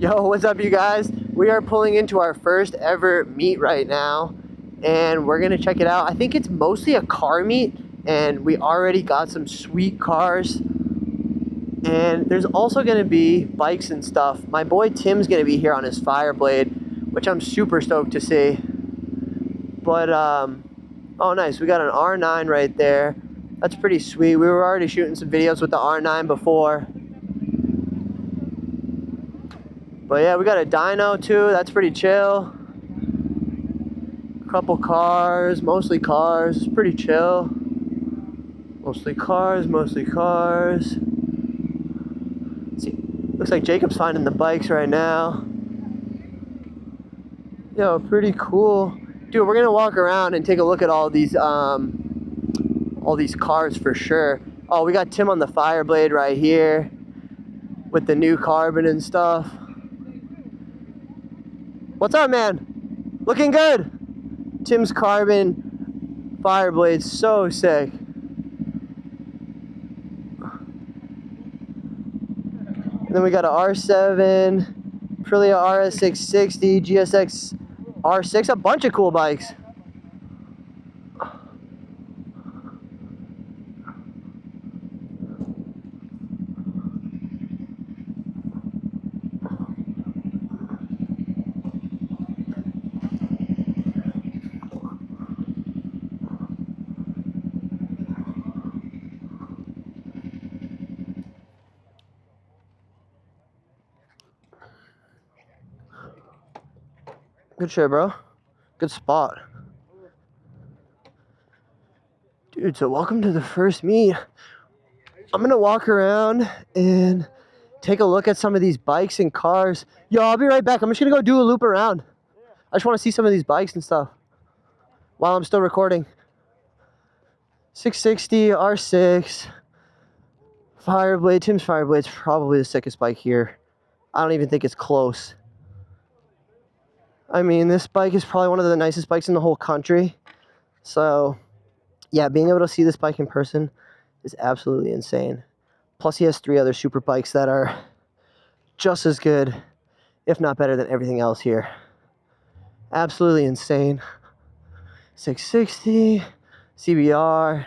Yo, what's up, you guys? We are pulling into our first ever meet right now, and we're gonna check it out. I think it's mostly a car meet, and we already got some sweet cars. And there's also gonna be bikes and stuff. My boy Tim's gonna be here on his Fireblade, which I'm super stoked to see. But oh nice, we got an R9 right there. That's pretty sweet. We were already shooting some videos with the R9 before. But yeah, we got a dyno too. That's pretty chill. Couple cars, mostly cars. It's pretty chill. Mostly cars, mostly cars. Let's see, looks like Jacob's finding the bikes right now. Yo, pretty cool. Dude, we're gonna walk around and take a look at all these cars for sure. Oh, we got Tim on the Fireblade right here with the new carbon and stuff. What's up, man? Looking good. Tim's carbon Fireblade's so sick. And then we got a R7, Aprilia RS660, GSX R6, a bunch of cool bikes. Good shit, bro. Good spot. Dude, so welcome to the first meet. I'm gonna walk around and take a look at some of these bikes and cars. Yo, I'll be right back. I'm just gonna go do a loop around. I just wanna see some of these bikes and stuff while I'm still recording. 660, R6, Fireblade. Tim's Fireblade's probably the sickest bike here. I don't even think it's close. I mean, this bike is probably one of the nicest bikes in the whole country. So, yeah, being able to see this bike in person is absolutely insane. Plus, he has 3 other super bikes that are just as good, if not better than everything else here. Absolutely insane. 660, CBR,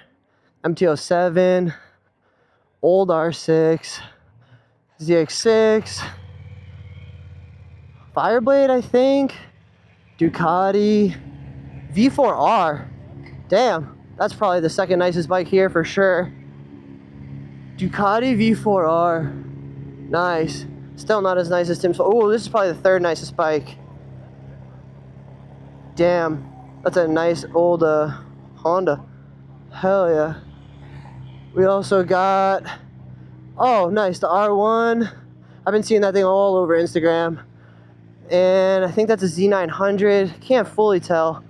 MT-07, old R6, ZX6, Fireblade, I think, Ducati, V4R. Damn, that's probably the second nicest bike here for sure. Ducati V4R. Nice. Still not as nice as Tim's. Oh, this is probably the 3rd nicest bike. Damn, that's a nice old Honda. Hell yeah. We also got, oh nice, the R1. I've been seeing that thing all over Instagram. And I think that's a Z900. Can't fully tell.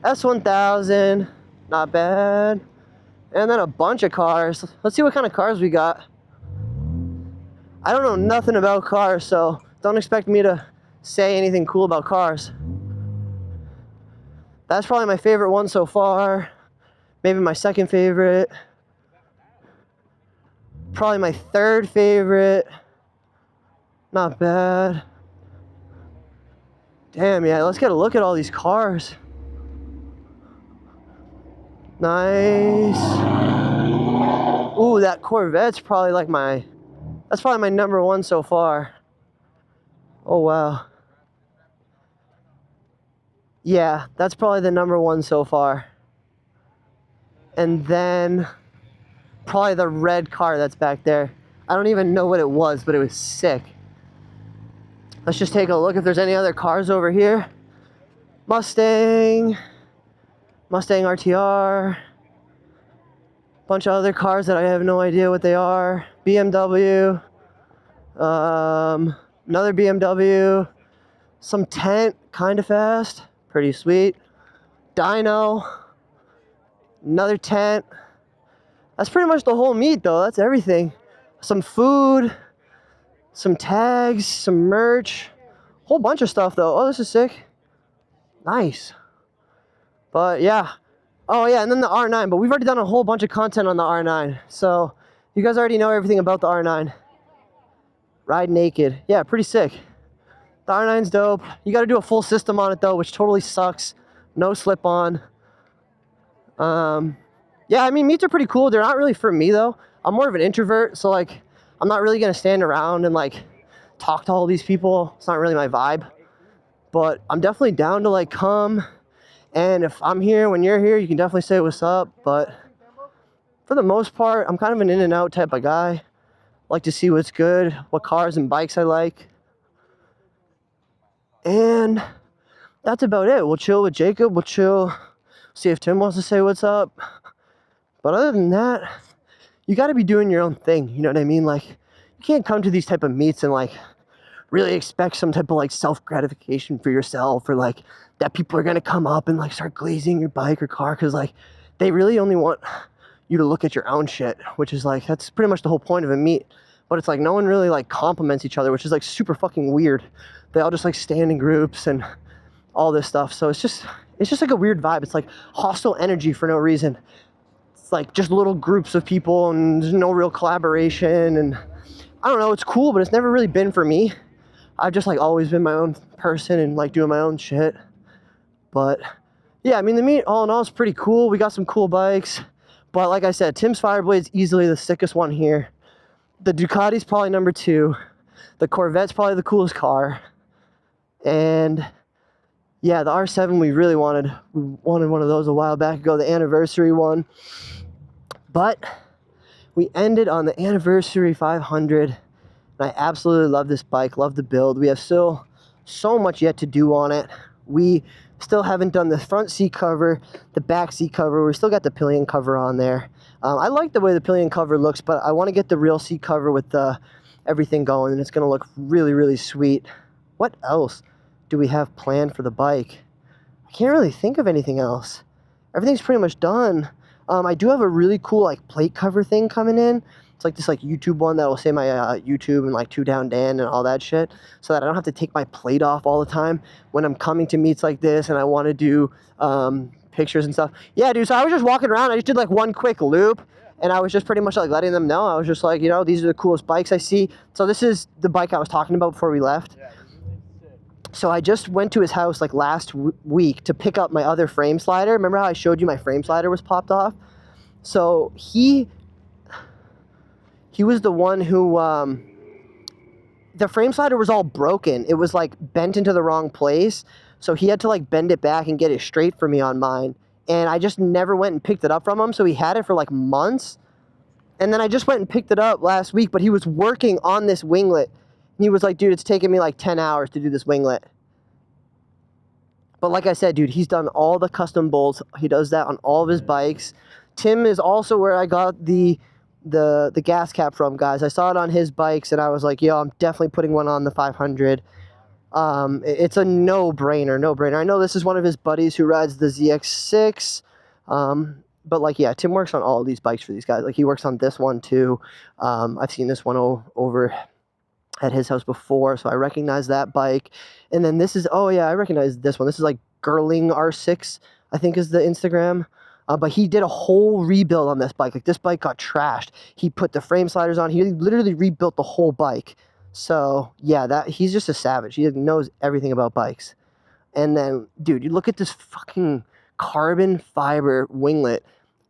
S1000, not bad. And then a bunch of cars. Let's see what kind of cars we got. I don't know nothing about cars, so don't expect me to say anything cool about cars. That's probably my favorite one so far. Maybe my second favorite. Probably my 3rd favorite. Not bad. Damn, yeah, let's get a look at all these cars. Nice. Ooh, that Corvette's probably like that's probably my number 1 so far. Oh, wow. Yeah, that's probably the number 1 so far. And then probably the red car that's back there. I don't even know what it was, but it was sick. Let's just take a look if there's any other cars over here. Mustang RTR. Bunch of other cars that I have no idea what they are. BMW. Another BMW. Some tent, kind of fast. Pretty sweet. Dyno. Another tent. That's pretty much the whole meet though. That's everything. Some food. Some tags, some merch, whole bunch of stuff though. Oh, this is sick. Nice. But yeah. Oh yeah, and then the R9. But we've already done a whole bunch of content on the R9. So you guys already know everything about the R9. Ride naked. Yeah, pretty sick. The R9's dope. You got to do a full system on it though, which totally sucks. No slip on. Yeah, I mean, meets are pretty cool. They're not really for me though. I'm more of an introvert, so like, I'm not really gonna stand around and like talk to all these people. It's not really my vibe. But I'm definitely down to like come. And if I'm here when you're here, you can definitely say what's up. But for the most part, I'm kind of an in and out type of guy. Like to see what's good, what cars and bikes I like. And that's about it. We'll chill with Jacob. We'll chill, see if Tim wants to say what's up. But other than that, you got to be doing your own thing. You know what I mean? Like, you can't come to these type of meets and like really expect some type of like self-gratification for yourself, or like that people are going to come up and like start glazing your bike or car, because like they really only want you to look at your own shit, which is like, that's pretty much the whole point of a meet. But it's like no one really like compliments each other, which is like super fucking weird. They all just like stand in groups and all this stuff. So it's just like a weird vibe. It's like hostile energy for no reason. It's like just little groups of people and there's no real collaboration. And I don't know, it's cool, but it's never really been for me. I've just like always been my own person and like doing my own shit. But yeah, I mean, the meet all in all is pretty cool. We got some cool bikes. But like I said, Tim's Fireblade's easily the sickest one here. The Ducati's probably number 2. The Corvette's probably the coolest car. And yeah, the R7 we really wanted. We wanted one of those a while back ago, the anniversary one. But we ended on the anniversary 500. And I absolutely love this bike, love the build. We have still so much yet to do on it. We still haven't done the front seat cover, the back seat cover. We still got the pillion cover on there. I like the way the pillion cover looks, but I want to get the real seat cover with everything going, and it's going to look really, really sweet. What else do we have planned for the bike? I can't really think of anything else. Everything's pretty much done. I do have a really cool like plate cover thing coming in. It's like this like YouTube one that will say my YouTube and like 2 Down Dan and all that shit, so that I don't have to take my plate off all the time when I'm coming to meets like this and I want to do pictures and stuff. Yeah, dude, so I was just walking around. I just did like one quick loop, and I was just pretty much like letting them know. I was just like, you know, these are the coolest bikes I see. So this is the bike I was talking about before we left. So I just went to his house like last week to pick up my other frame slider. Remember how I showed you my frame slider was popped off? So he was the one who, the frame slider was all broken. It was like bent into the wrong place. So he had to like bend it back and get it straight for me on mine. And I just never went and picked it up from him. So he had it for like months. And then I just went and picked it up last week, but he was working on this winglet. And he was like, dude, it's taking me like 10 hours to do this winglet. But like I said, dude, he's done all the custom bolts. He does that on all of his bikes. Tim is also where I got the gas cap from, guys. I saw it on his bikes and I was like, yo, I'm definitely putting one on the 500. It's a no-brainer. I know this is one of his buddies who rides the ZX6. But like, yeah, Tim works on all of these bikes for these guys. Like, he works on this one too. I've seen this one over at his house before, so I recognize that bike. And then this is, oh yeah, I recognize this one. This is like Girling R6, I think is the Instagram. But he did a whole rebuild on this bike. Like, this bike got trashed. He put the frame sliders on. He literally rebuilt the whole bike. So yeah, he's just a savage. He knows everything about bikes. And then, dude, you look at this fucking carbon fiber winglet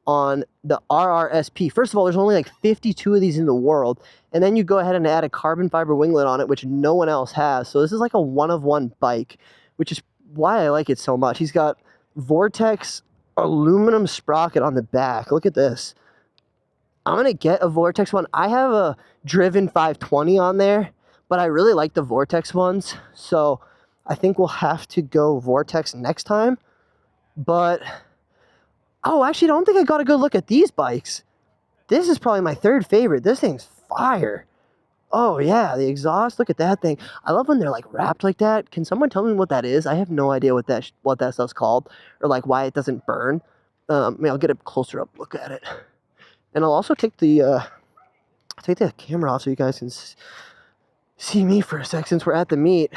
on the RRSP. First of all, there's only like 52 of these in the world. And then you go ahead and add a carbon fiber winglet on it, which no one else has. So this is like a one-of-one bike, which is why I like it so much. He's got Vortex aluminum sprocket on the back. Look at this. I'm going to get a Vortex one. I have a Driven 520 on there, but I really like the Vortex ones. So I think we'll have to go Vortex next time. But, oh, actually, I don't think I got a good look at these bikes. This is probably my third favorite. This thing's fire. Oh, yeah, the exhaust. Look at that thing. I love when they're, like, wrapped like that. Can someone tell me what that is? I have no idea what that stuff's called, or, like, why it doesn't burn. I'll get a closer up look at it. And I'll also take the camera off so you guys can see me for a sec since we're at the meet.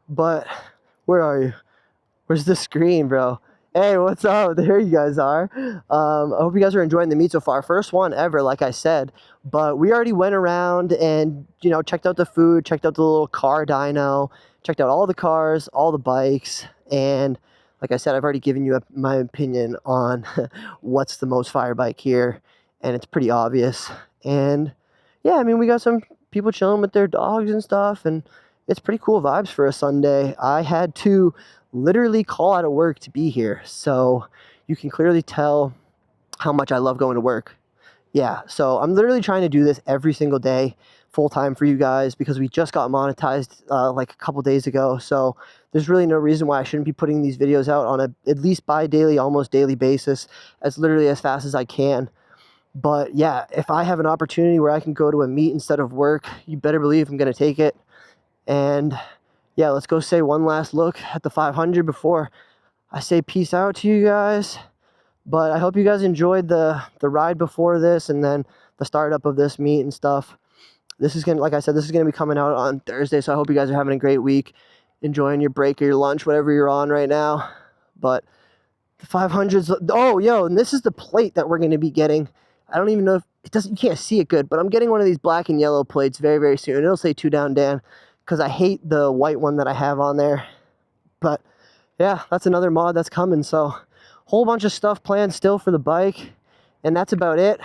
But where are you? Where's the screen, bro? Hey, what's up? There you guys are. I hope you guys are enjoying the meet so far. First one ever, like I said. But we already went around and, checked out the food, checked out the little car dyno, checked out all the cars, all the bikes. And like I said, I've already given you my opinion on what's the most fire bike here. And it's pretty obvious. And yeah, I mean, we got some people chilling with their dogs and stuff. And it's pretty cool vibes for a Sunday. I had to literally call out of work to be here. So you can clearly tell how much I love going to work. Yeah, so I'm literally trying to do this every single day, full time for you guys, because we just got monetized like a couple days ago. So there's really no reason why I shouldn't be putting these videos out on at least bi-daily, almost daily basis, as literally as fast as I can. But yeah, if I have an opportunity where I can go to a meet instead of work, you better believe I'm going to take it. And yeah, let's go say one last look at the 500 before I say peace out to you guys. But I hope you guys enjoyed the ride before this and then the startup of this meet and stuff. This is like I said, this is gonna be coming out on Thursday, so I hope you guys are having a great week, enjoying your break or your lunch, whatever you're on right now. But the 500s, oh yo, and this is the plate that we're gonna be getting. I don't even know if it doesn't, you can't see it good, but I'm getting one of these black and yellow plates very, very soon. It'll say 2 Down Dan, because I hate the white one that I have on there. But yeah, that's another mod that's coming. So whole bunch of stuff planned still for the bike, and that's about it.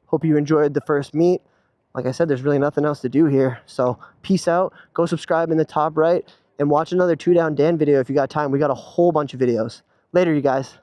Hope you enjoyed the first meet. Like I said, there's really nothing else to do here. So peace out. Go subscribe in the top right and watch another 2 Down Dan video if you got time. We got a whole bunch of videos. Later, you guys.